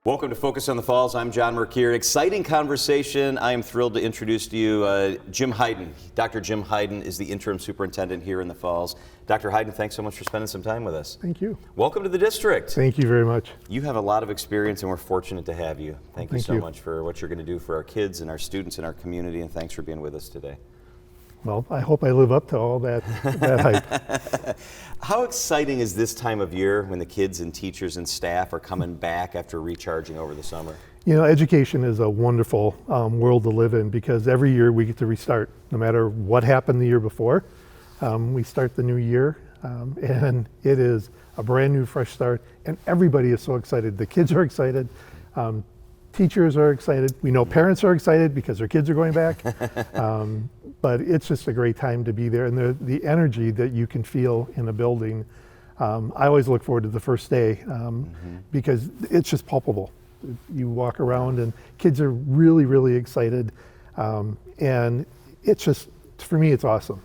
Welcome to Focus on the Falls. I'm John Merkier. Exciting conversation. I am thrilled to introduce to you Jim Heiden. Dr. Jim Heiden is the interim superintendent here in the Falls. Dr. Heiden, thanks so much for spending some time with us. Thank you. Welcome to the district. Thank you very much. You have a lot of experience and we're fortunate to have you. Thank you so you. much for what you're going to do for our kids and our students and our community, and thanks for being with us today. Well, I hope I live up to all that hype. How exciting is this time of year when the kids and teachers and staff are coming back after recharging over the summer? You know, education is a wonderful world to live in because every year we get to restart. No matter what happened the year before, we start the new year and it is a brand new fresh start, and everybody is so excited. The kids are excited. Teachers are excited. We know parents are excited because their kids are going back. But it's just a great time to be there, and the energy that you can feel in a building. I always look forward to the first day because it's just palpable. You walk around and kids are really, really excited. And it's just, for me, it's awesome.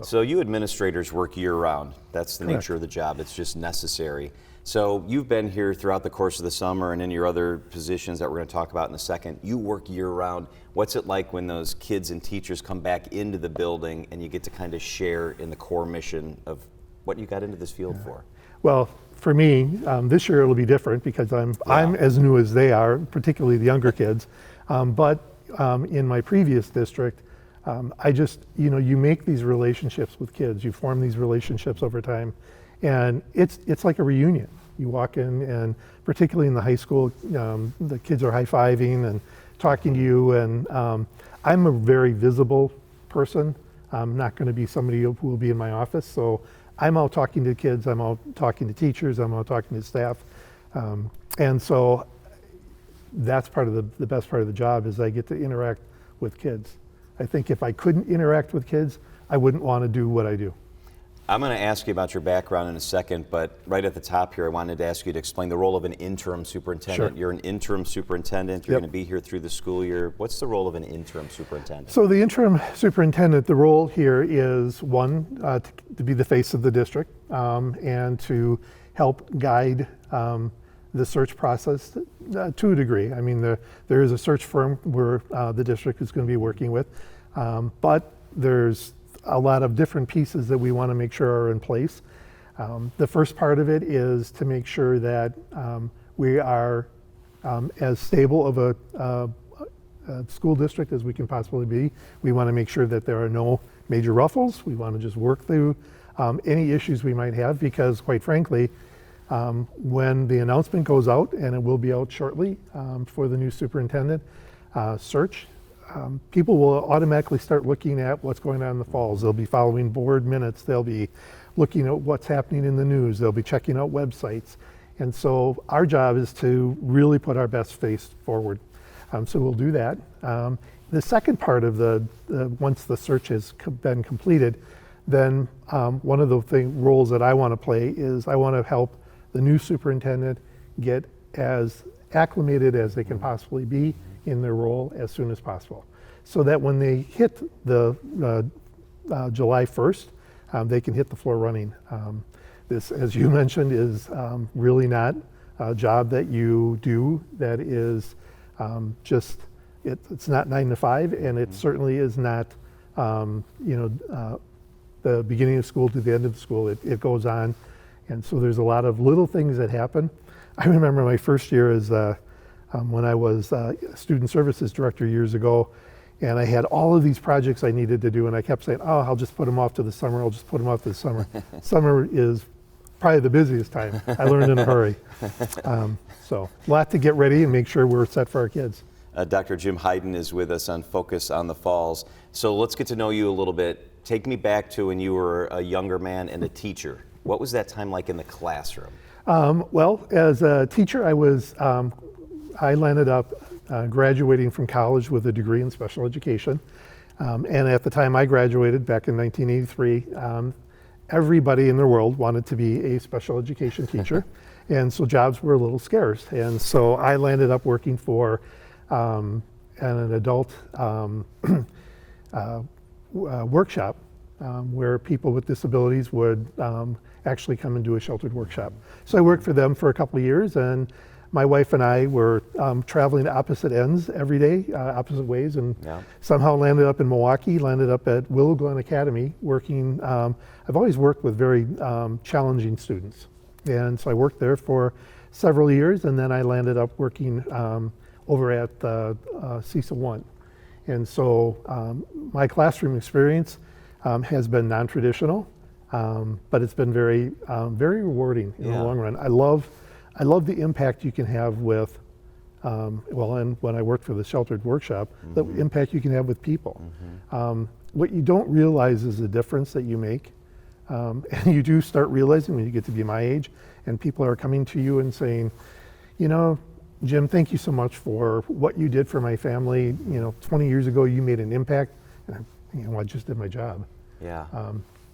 So you administrators work year-round. That's the nature of the job. It's just necessary. So you've been here throughout the course of the summer and in your other positions that we're going to talk about in a second. You work year-round. What's it like when those kids and teachers come back into the building and you get to kind of share in the core mission of what you got into this field for? Well, for me, this year it'll be different because I'm as new as they are, particularly the younger kids. But in my previous district, I just, you make these relationships with kids. You form these relationships over time. And it's like a reunion. You walk in, and particularly in the high school, the kids are high-fiving and talking to you. And I'm a very visible person. I'm not going to be somebody who will be in my office. So I'm out talking to kids. I'm out talking to teachers. I'm out talking to staff. And so that's part of the best part of the job is I get to interact with kids. I think if I couldn't interact with kids, I wouldn't want to do what I do. I'm going to ask you about your background in a second, but right at the top here, I wanted to ask you to explain the role of an interim superintendent. Sure. You're an interim superintendent. You're going to be here through the school year. What's the role of an interim superintendent? So the interim superintendent, the role here is one, to be the face of the district and to help guide the search process to a degree. I mean, there is a search firm where the district is going to be working with, but there's a lot of different pieces that we want to make sure are in place. The first part of it is to make sure that we are as stable of a school district as we can possibly be. We want to make sure that there are no major ruffles. We want to just work through any issues we might have because, quite frankly, when the announcement goes out, and it will be out shortly for the new superintendent search, people will automatically start looking at what's going on in the Falls. They'll be following board minutes. They'll be looking at what's happening in the news. They'll be checking out websites. And so our job is to really put our best face forward. So we'll do that. The second part of once the search has been completed, then one of the roles that I want to play is I want to help the new superintendent get as acclimated as they can possibly be in their role as soon as possible, so that when they hit the July 1st, they can hit the floor running. This, as you mentioned, is really not a job that you do that is it's not 9 to 5, and it certainly is not the beginning of school to the end of school. It goes on, and so there's a lot of little things that happen. I remember my first year as when I was student services director years ago, and I had all of these projects I needed to do, and I kept saying, oh, I'll just put them off to the summer, I'll just put them off to the summer. Summer is probably the busiest time. I learned in a hurry. So a lot to get ready and make sure we're set for our kids. Dr. Jim Heiden is with us on Focus on the Falls. So let's get to know you a little bit. Take me back to when you were a younger man and a teacher. What was that time like in the classroom? Well, as a teacher, I landed up graduating from college with a degree in special education. And at the time I graduated back in 1983, everybody in the world wanted to be a special education teacher. And so jobs were a little scarce. And so I landed up working for an adult workshop where people with disabilities would actually come and do a sheltered workshop. So I worked for them for a couple of years, and my wife and I were traveling opposite ends every day, opposite ways, and Yeah. somehow landed up in Milwaukee, landed up at Willow Glen Academy working. I've always worked with very challenging students. And so I worked there for several years, and then I landed up working over at CISA 1. And so my classroom experience has been non-traditional, but it's been very, very rewarding in the long run. I love the impact you can have with, and when I worked for the sheltered workshop, the impact you can have with people. What you don't realize is the difference that you make. And you do start realizing when you get to be my age and people are coming to you and saying, you know, Jim, thank you so much for what you did for my family. 20 years ago you made an impact, and I just did my job. Yeah.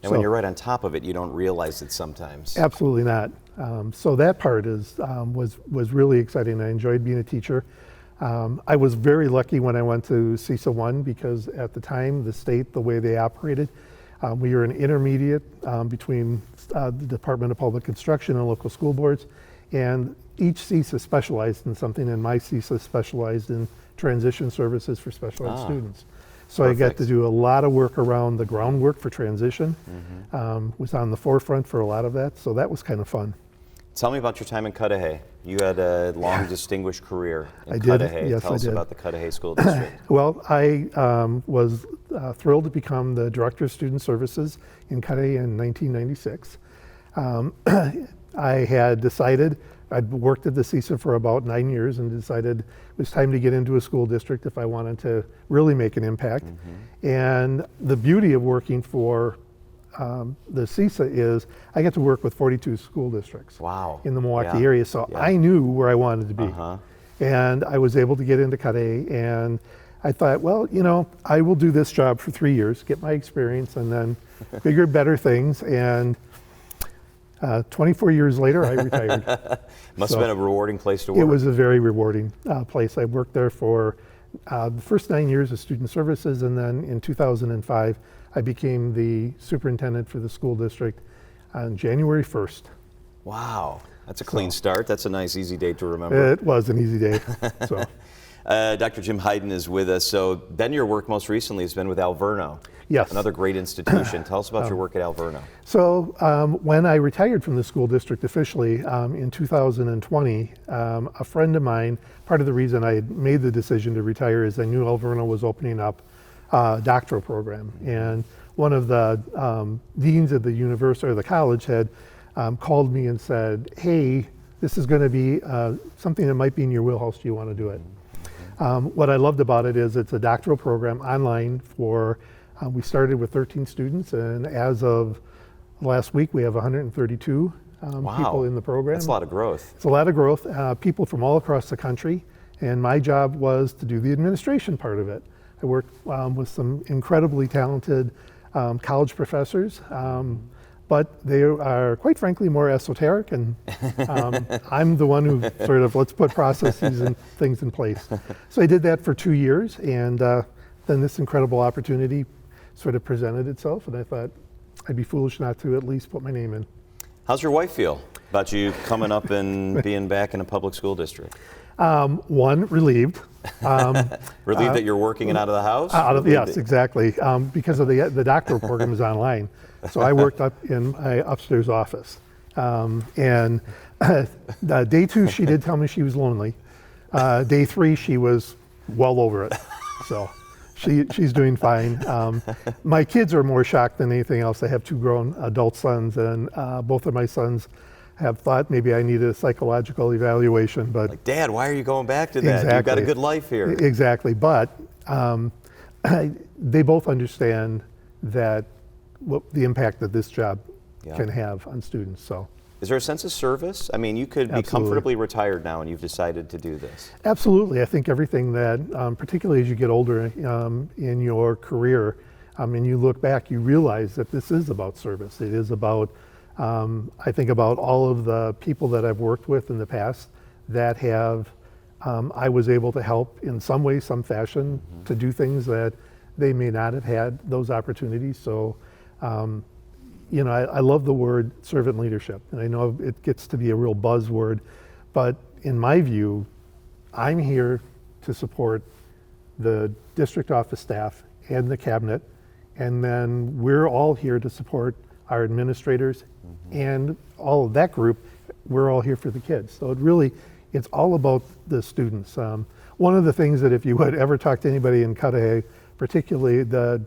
And when you're right on top of it, you don't realize it sometimes. Absolutely not. So that part was really exciting. I enjoyed being a teacher. I was very lucky when I went to CISA 1 because at the time, the state, the way they operated, we were an intermediate between the Department of Public Instruction and local school boards, and each CISA specialized in something, and my CISA specialized in transition services for special ed students. So Perfect. I got to do a lot of work around the groundwork for transition, was on the forefront for a lot of that, so that was kind of fun. Tell me about your time in Cudahy. You had a long, distinguished career in I did. Cudahy. Yes, Tell I us did. about the Cudahy School District. Well, I was thrilled to become the Director of Student Services in Cudahy in 1996. I had decided, I'd worked at the CISA for about 9 years and decided it was time to get into a school district if I wanted to really make an impact. And the beauty of working for the CISA is I get to work with 42 school districts Wow. in the Milwaukee Yeah. area, so Yeah. I knew where I wanted to be. And I was able to get into Cudahy, and I thought, well, I will do this job for 3 years, get my experience, and then bigger, better things. And 24 years later, I retired. Must So have been a rewarding place to work. It was a very rewarding place. I worked there for the first 9 years of student services, and then in 2005, I became the superintendent for the school district on January 1st. Wow. That's a clean start. That's a nice, easy date to remember. It was an easy day. So. Dr. Jim Heiden is with us. So then your work most recently has been with Alverno. Yes. Another great institution. Tell us about your work at Alverno. So when I retired from the school district officially in 2020, a friend of mine, part of the reason I had made the decision to retire is I knew Alverno was opening up a doctoral program. And one of the deans of the university or the college had called me and said, hey, this is going to be something that might be in your wheelhouse. Do you want to do it? What I loved about it is it's a doctoral program online for, we started with 13 students, and as of last week, we have 132 people in the program. That's a lot of growth. It's a lot of growth, people from all across the country, and my job was to do the administration part of it. I worked with some incredibly talented college professors, but they are, quite frankly, more esoteric, and I'm the one who sort of, let's put processes and things in place. So I did that for 2 years, and then this incredible opportunity sort of presented itself, and I thought I'd be foolish not to at least put my name in. How's your wife feel about you coming up and being back in a public school district? One, relieved. Relieved that you're working and out of the house? Yes, exactly. Because of the doctoral program is online. So I worked up in my upstairs office. And day 2, she did tell me she was lonely. Day 3, she was well over it. So she's doing fine. My kids are more shocked than anything else. I have 2 grown adult sons, and both of my sons have thought maybe I need a psychological evaluation, but Like, Dad, why are you going back to that? Exactly. You've got a good life here. Exactly, but they both understand that the impact that this job can have on students. So, is there a sense of service? I mean, you could be Absolutely. comfortably retired now and you've decided to do this. absolutely, I think everything that, particularly as you get older in your career, and you look back, you realize that this is about service. It is about, I think about all of the people that I've worked with in the past that have, I was able to help in some way, some fashion, to do things that they may not have had those opportunities. So, I love the word servant leadership, and I know it gets to be a real buzzword, but in my view, I'm here to support the district office staff and the cabinet, and then we're all here to support our administrators and all of that group. We're all here for the kids. So it's all about the students. One of the things that if you would ever talk to anybody in Cudahy, particularly the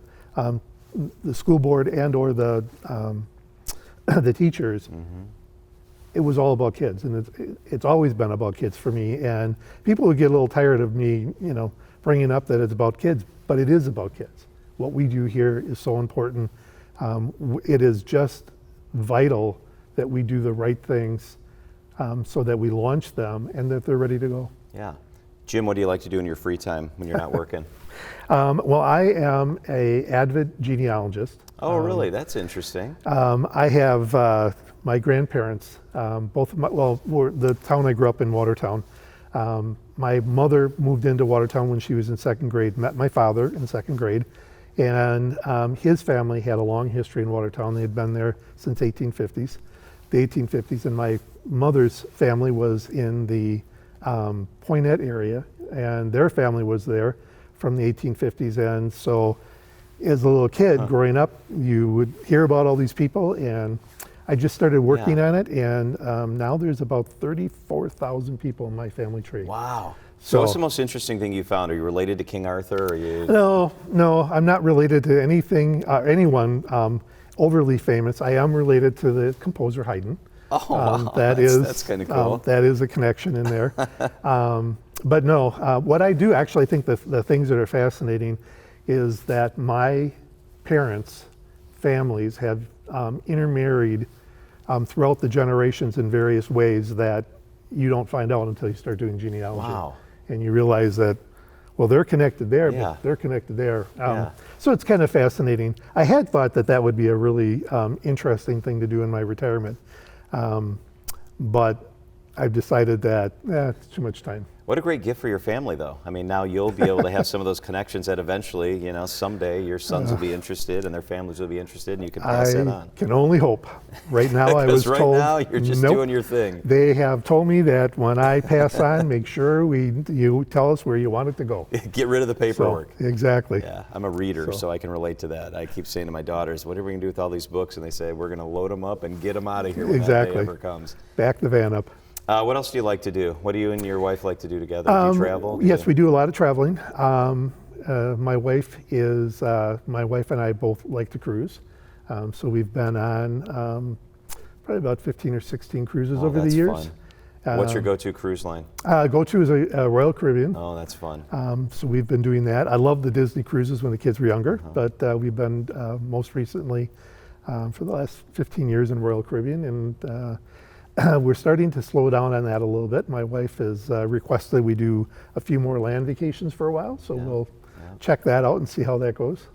school board and or the teachers, it was all about kids, and it's always been about kids for me. And people would get a little tired of me, bringing up that it's about kids, but it is about kids. What we do here is so important. It is just vital that we do the right things so that we launch them and that they're ready to go. Yeah. Jim, what do you like to do in your free time when you're not working? Well, I am an avid genealogist. Oh, really? That's interesting. I have my grandparents, the town I grew up in, Watertown. My mother moved into Watertown when she was in second grade, met my father in second grade, and his family had a long history in Watertown. They had been there since the 1850s, and my mother's family was in the Poinette area, and their family was there from the 1850s. And so as a little kid growing up, you would hear about all these people, and I just started working on it, and now there's about 34,000 people in my family tree. Wow. So what's the most interesting thing you found? Are you related to King Arthur? Or you... No, I'm not related to anyone overly famous. I am related to the composer Heiden. Oh, wow. That's kind of cool. That is a connection in there. But no, what I do actually think the things that are fascinating is that my parents' families have intermarried throughout the generations in various ways that you don't find out until you start doing genealogy. Wow. And you realize that, well, they're connected there, Yeah. but they're connected there. Yeah. So it's kind of fascinating. I had thought that would be a really interesting thing to do in my retirement. But I've decided that it's too much time. What a great gift for your family, though. I mean, now you'll be able to have some of those connections that eventually, someday your sons will be interested and their families will be interested, and you can pass that on. I can only hope. Right now, I was told. Right now, you're just nope. doing your thing. They have told me that when I pass on, make sure you tell us where you want it to go. Get rid of the paperwork. So, exactly. Yeah, I'm a reader, so I can relate to that. I keep saying to my daughters, what are we going to do with all these books? And they say, we're going to load them up and get them out of here when that day ever comes. Back the van up. What else do you like to do? What do you and your wife like to do together? Do you travel? Yes, we do a lot of traveling. My wife and I both like to cruise. So we've been on probably about 15 or 16 cruises over the years. Fun. What's your go-to cruise line? Go-to is a Royal Caribbean. Oh, that's fun. So we've been doing that. I love the Disney cruises when the kids were younger, but we've been most recently for the last 15 years in Royal Caribbean, and we're starting to slow down on that a little bit. My wife has requested we do a few more land vacations for a while, so we'll check that out and see how that goes.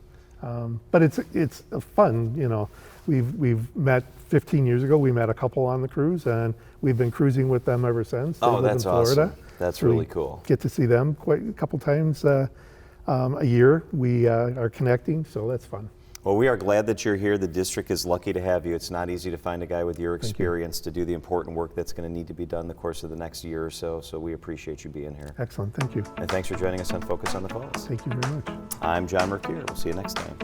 But it's fun, We've met 15 years ago. We met a couple on the cruise, and we've been cruising with them ever since. They live in Florida. Awesome. That's really cool. Get to see them quite a couple times a year. We are connecting, so that's fun. Well, we are glad that you're here. The district is lucky to have you. It's not easy to find a guy with your experience to do the important work that's going to need to be done in the course of the next year or so. So we appreciate you being here. Excellent. Thank you. And thanks for joining us on Focus on the Falls. Thank you very much. I'm John Mercure. We'll see you next time.